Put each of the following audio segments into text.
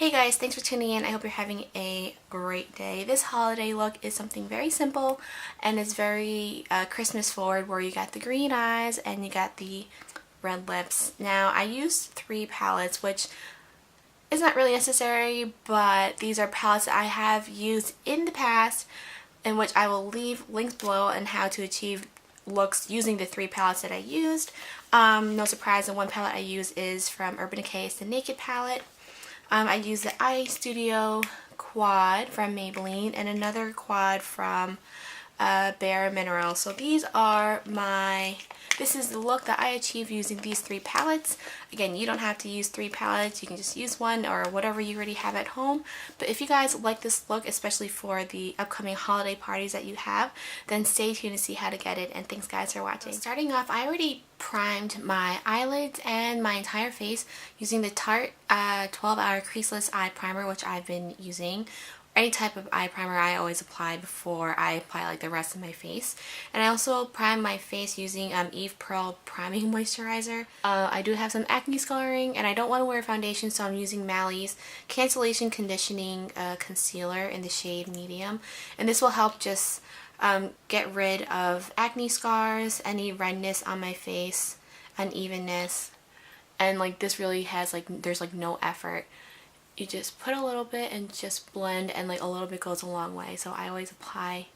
Hey guys, thanks for tuning in. I hope you're having a great day. This holiday look is something very simple and it's very Christmas forward, where you got the green eyes and you got the red lips. Now I used 3 palettes, which is not really necessary, but these are palettes that I have used in the past, in which I will leave links below on how to achieve looks using the 3 palettes that I used. No surprise, the one palette I use is from Urban Decay. It's the Naked palette. I use the Eyestudio Quad from Maybelline and another quad from Bare Mineral. So this is the look that I achieved using these 3 palettes. Again, you don't have to use 3 palettes. You can just use one or whatever you already have at home. But if you guys like this look, especially for the upcoming holiday parties that you have, then stay tuned to see how to get it. And thanks guys for watching. Starting off, I already primed my eyelids and my entire face using the Tarte 12-Hour Creaseless Eye Primer, which I've been using. Any type of eye primer I always apply before I apply like the rest of my face. And I also prime my face using Eve Pearl Priming Moisturizer. I do have some acne scarring and I don't want to wear foundation, so I'm using Mally's Cancellation Conditioning Concealer in the shade Medium. And this will help just get rid of acne scars, any redness on my face, unevenness. And like this really has there's no effort. You just put a little bit and just blend, and like a little bit goes a long way. So I always apply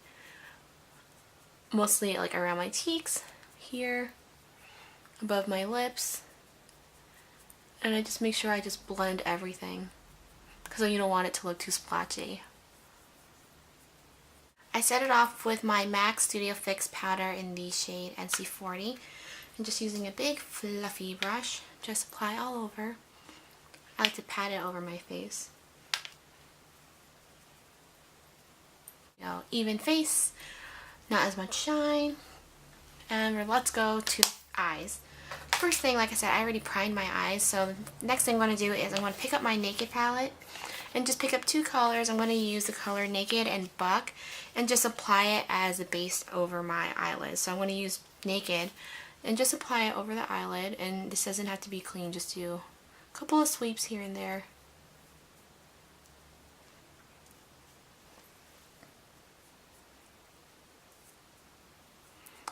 mostly like around my cheeks, here, above my lips, and I just make sure I just blend everything because you don't want it to look too splotchy. I set it off with my MAC Studio Fix powder in the shade NC40, and just using a big fluffy brush, just apply all over. I like to pat it over my face. Even face, not as much shine. And let's go to the eyes. First thing, like I said, I already primed my eyes, so the next thing I'm going to do is I'm going to pick up my Naked palette and just pick up 2 colors. I'm going to use the color Naked and Buck and just apply it as a base over my eyelids. So I'm going to use Naked and just apply it over the eyelid, and this doesn't have to be clean, just do a couple of sweeps here and there.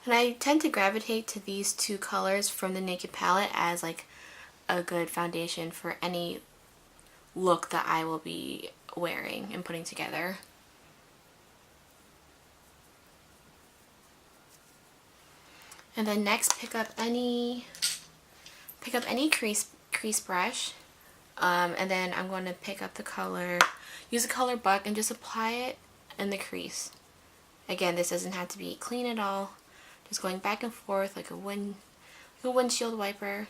And I tend to gravitate to these 2 colors from the Naked palette as like a good foundation for any look that I will be wearing and putting together. And then next, pick up any crease brush, and then I'm going to pick up the color, use the color Buck, and just apply it in the crease. Again, this doesn't have to be clean at all, just going back and forth like a windshield wiper,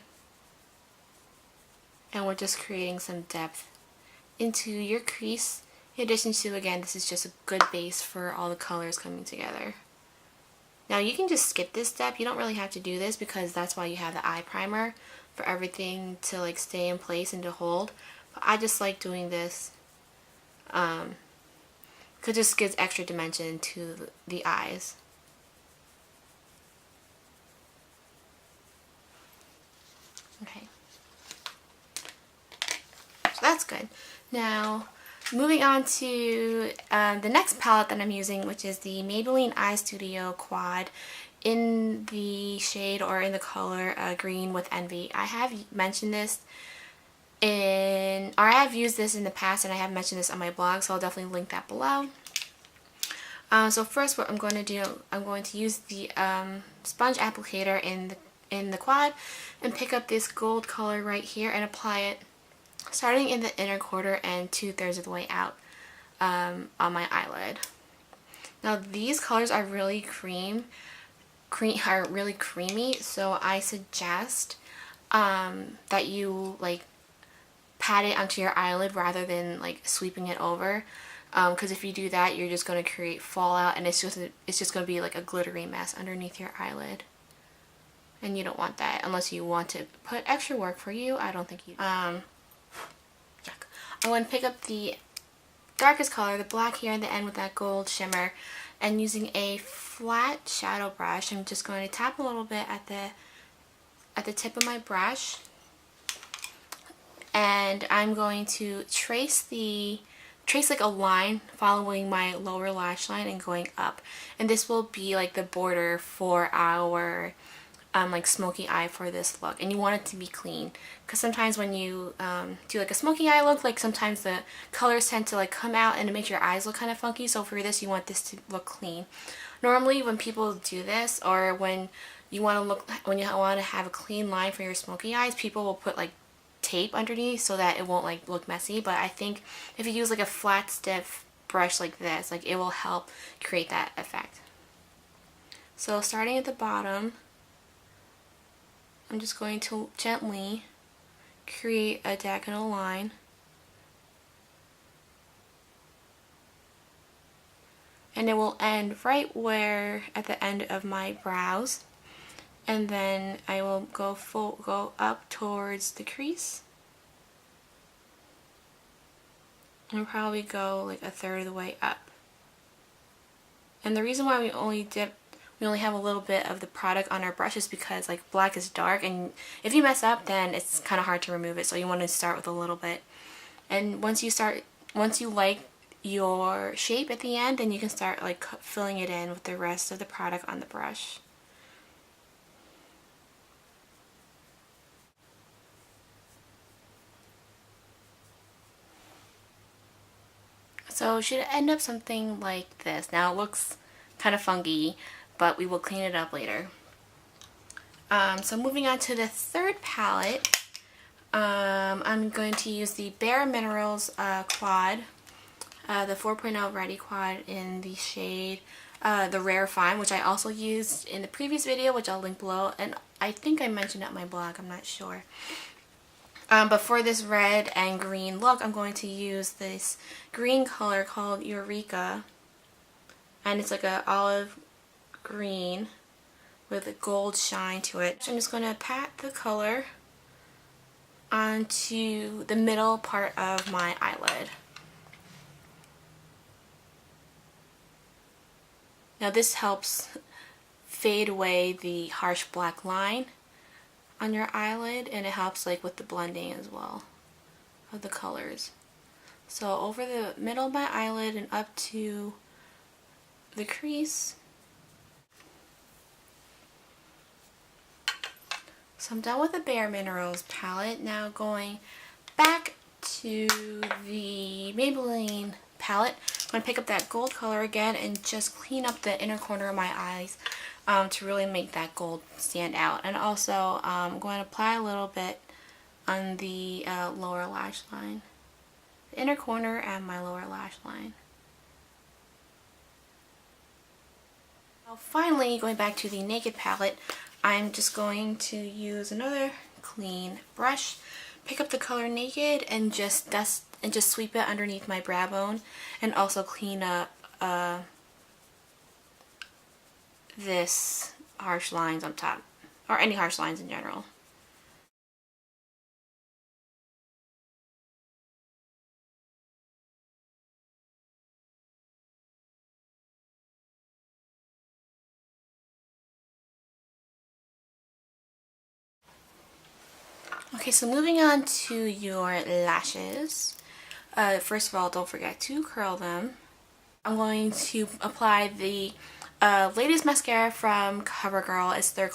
and we're just creating some depth into your crease, in addition to, again, this is just a good base for all the colors coming together. Now you can just skip this step, you don't really have to do this because that's why you have the eye primer, for everything to like stay in place and to hold. But I just like doing this because it just gives extra dimension to the eyes. Okay, so that's good. Now moving on to the next palette that I'm using, which is the Maybelline Eyestudio Quad in the shade, or in the color, Green with Envy. I have mentioned this I have used this in the past, and I have mentioned this on my blog, so I'll definitely link that below. So first, what I'm going to do, I'm going to use the sponge applicator in the quad and pick up this gold color right here and apply it starting in the inner quarter and 2/3 of the way out on my eyelid. Now these colors are really really creamy, so I suggest that you like pat it onto your eyelid rather than like sweeping it over, because if you do that, you're just going to create fallout, and it's just going to be like a glittery mess underneath your eyelid, and you don't want that unless you want to put extra work for you. I don't think you I'm going to pick up the darkest color, the black here at the end with that gold shimmer, and using a flat shadow brush, I'm just going to tap a little bit at the tip of my brush and I'm going to trace like a line following my lower lash line and going up, and this will be like the border for our like smoky eye for this look. And you want it to be clean, because sometimes when you do like a smoky eye look, like sometimes the colors tend to like come out and it makes your eyes look kind of funky. So for this, you want this to look clean. Normally when people do this, or when you want to have a clean line for your smoky eyes, people will put like tape underneath so that it won't like look messy. But I think if you use like a flat stiff brush like this, like it will help create that effect. So starting at the bottom, I'm just going to gently create a diagonal line. And it will end right where at the end of my brows. And then I will go up towards the crease. And probably go like a third of the way up. And the reason why we only have a little bit of the product on our brush is because like black is dark, and if you mess up then it's kind of hard to remove it, so you want to start with a little bit. And once you like your shape at the end, then you can start like filling it in with the rest of the product on the brush. So it should end up something like this. Now it looks kind of funky, but we will clean it up later. So moving on to the third palette, I'm going to use the Bare Minerals Quad, the 4.0 Ready Quad in the shade the Rare Fine, which I also used in the previous video, which I'll link below, and I think I mentioned it on my blog, I'm not sure. But for this red and green look, I'm going to use this green color called Eureka, and it's like a olive green with a gold shine to it. So I'm just going to pat the color onto the middle part of my eyelid. Now this helps fade away the harsh black line on your eyelid, and it helps like with the blending as well of the colors. So over the middle of my eyelid and up to the crease. So I'm done with the Bare Minerals palette. Now going back to the Maybelline palette, I'm going to pick up that gold color again and just clean up the inner corner of my eyes to really make that gold stand out. And also I'm going to apply a little bit on the lower lash line, the inner corner and my lower lash line. Now finally, going back to the Naked palette, I'm just going to use another clean brush, pick up the color Naked, and just sweep it underneath my brow bone, and also clean up this harsh lines on top, or any harsh lines in general. Okay, so moving on to your lashes. First of all, don't forget to curl them. I'm going to apply the latest mascara from CoverGirl. It's their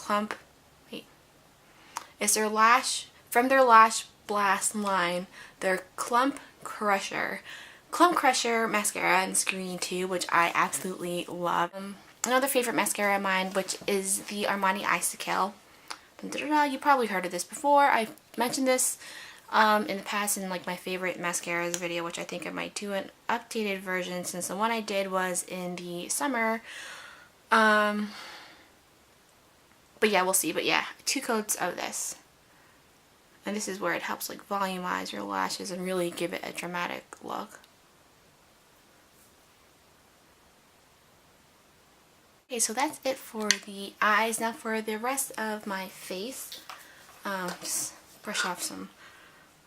from their Lash Blast line, their Clump Crusher mascara in green too, which I absolutely love. Another favorite mascara of mine, which is the Armani Eyestudio. You probably heard of this before. I've mentioned this in the past in like my favorite mascaras video, which I think I might do an updated version since the one I did was in the summer. But yeah, we'll see. But yeah, 2 coats of this. And this is where it helps like volumize your lashes and really give it a dramatic look. Okay, so that's it for the eyes. Now for the rest of my face, just brush off some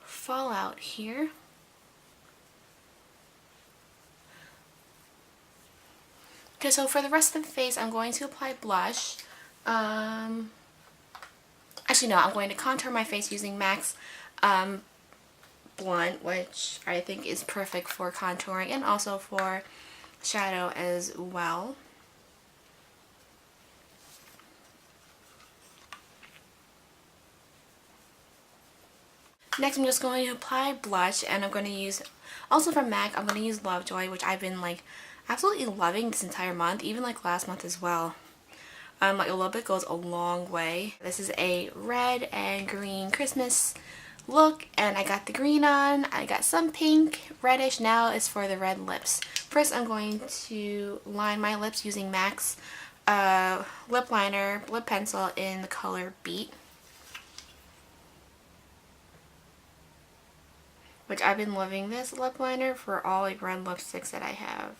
fallout here. Okay, so for the rest of the face, I'm going to apply blush. Actually no, I'm going to contour my face using MAC's blunt, which I think is perfect for contouring and also for shadow as well. Next, I'm just going to apply blush, and I'm going to use, also from MAC, I'm going to use Lovejoy, which I've been like absolutely loving this entire month, even like last month as well. Like a little bit goes a long way. This is a red and green Christmas look, and I got the green on, I got some pink, reddish. Now is for the red lips. First, I'm going to line my lips using MAC's lip liner, lip pencil in the color Beat, which I've been loving this lip liner for all like red lipsticks that I have.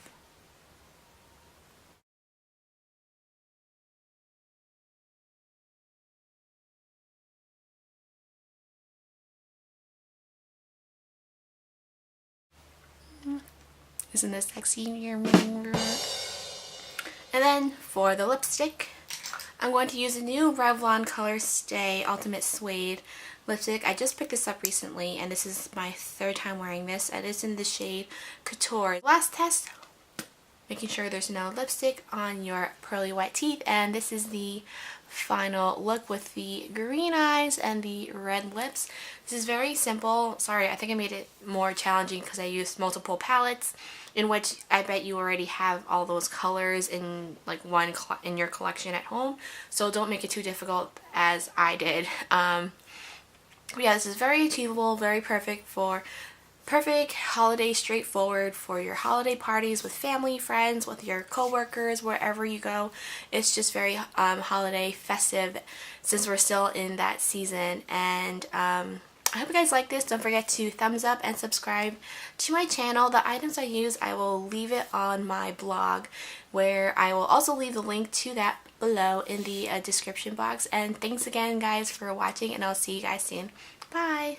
Isn't this sexy? And then for the lipstick, I'm going to use a new Revlon Color Stay Ultimate Suede lipstick. I just picked this up recently, and this is my third time wearing this, and it's in the shade Couture. Last test, making sure there's no lipstick on your pearly white teeth, and this is the final look with the green eyes and the red lips. This is very simple. Sorry, I think I made it more challenging because I used multiple palettes, in which I bet you already have all those colors in like one in your collection at home, so don't make it too difficult as I did. But yeah, this is very achievable, very perfect holiday, straightforward for your holiday parties with family, friends, with your co-workers, wherever you go. It's just very holiday festive since we're still in that season. And I hope you guys like this. Don't forget to thumbs up and subscribe to my channel. The items I use, I will leave it on my blog, where I will also leave the link to that below in the description box. And thanks again, guys, for watching, and I'll see you guys soon. Bye!